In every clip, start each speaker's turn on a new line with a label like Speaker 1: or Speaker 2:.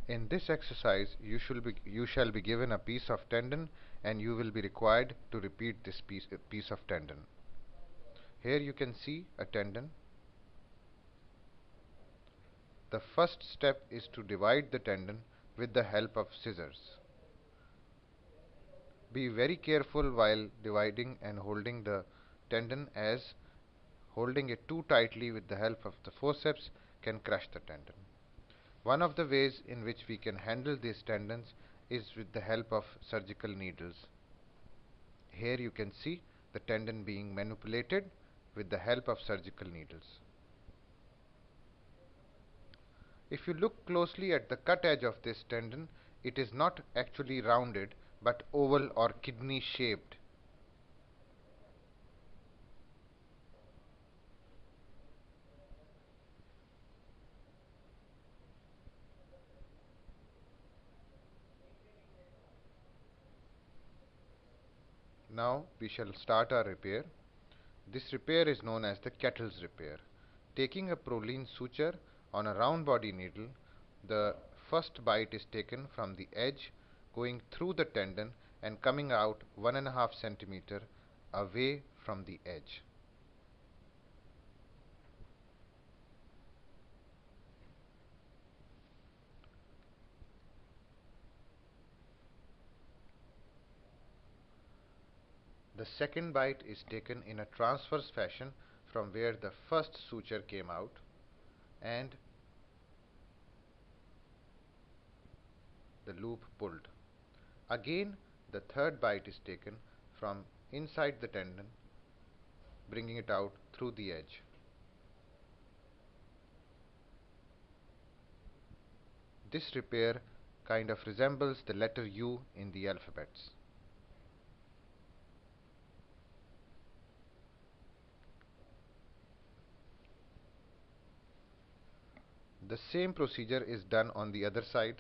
Speaker 1: In this exercise, you shall be given a piece of tendon and you will be required to repeat this piece of tendon. Here you can see a tendon. The first step is to divide the tendon with the help of scissors. Be very careful while dividing and holding the tendon, as holding it too tightly with the help of the forceps can crush the tendon. One of the ways in which we can handle these tendons is with the help of surgical needles. Here you can see the tendon being manipulated with the help of surgical needles. If you look closely at the cut edge of this tendon, it is not actually rounded but oval or kidney shaped. Now we shall start our repair. This repair is known as the Kettle's repair. Taking a Prolene suture on a round body needle, the first bite is taken from the edge, going through the tendon and coming out 1.5 centimeter away from the edge. The second bite is taken in a transverse fashion from where the first suture came out, and the loop pulled. Again, the third bite is taken from inside the tendon, bringing it out through the edge. This repair kind of resembles the letter U in the alphabets. The same procedure is done on the other side.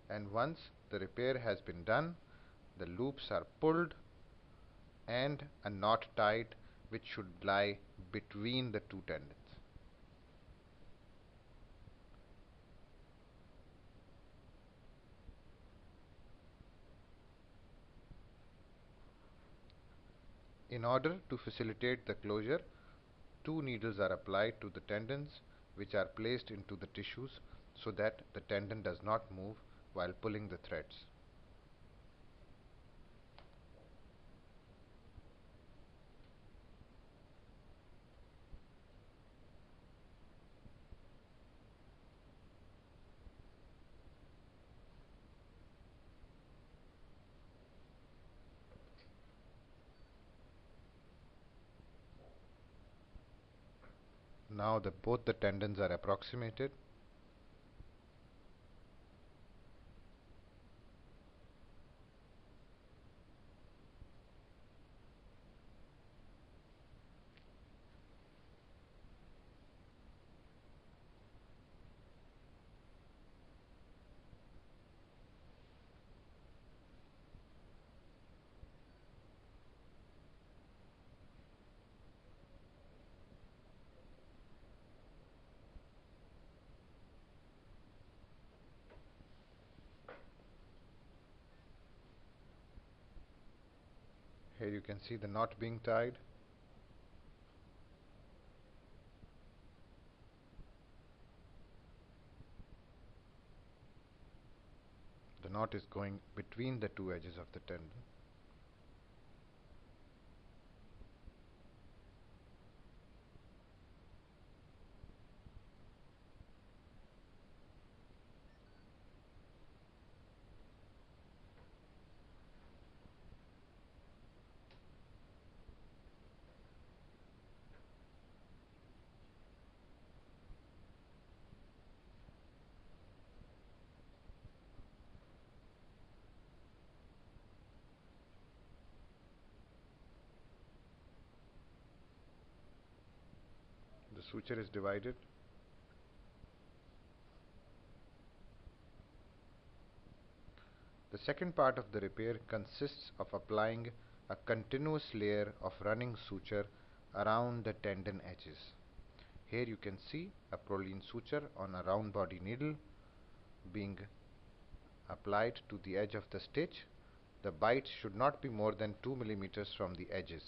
Speaker 1: And once the repair has been done, the loops are pulled and a knot tied, which should lie between the two tendons. In order to facilitate the closure, two needles are applied to the tendons, which are placed into the tissues so that the tendon does not move while pulling the threads. Now both the tendons are approximated. Here you can see the knot being tied. The knot is going between the two edges of the tendon. The suture is divided. The second part of the repair consists of applying a continuous layer of running suture around the tendon edges. Here you can see a Prolene suture on a round body needle being applied to the edge of the stitch. The bite should not be more than 2 millimeters from the edges.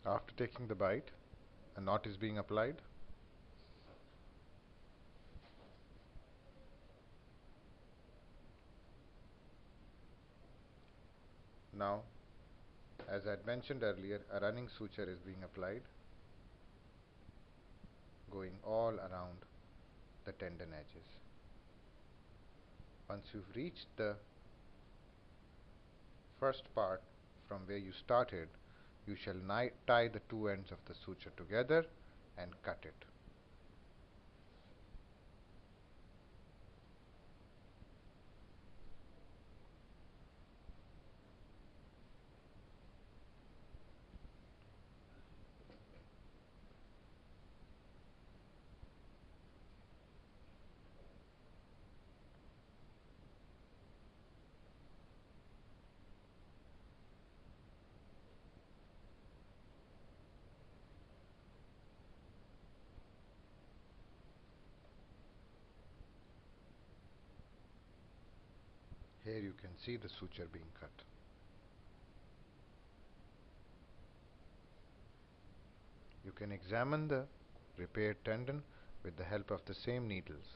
Speaker 1: After taking the bite, a knot is being applied. Now, as I had mentioned earlier, a running suture is being applied, going all around the tendon edges. Once you've reached the first part from where you started, you shall tie the two ends of the suture together and cut it. Here you can see the suture being cut. You can examine the repaired tendon with the help of the same needles.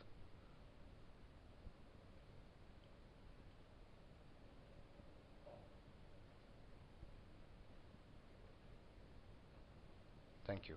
Speaker 1: Thank you.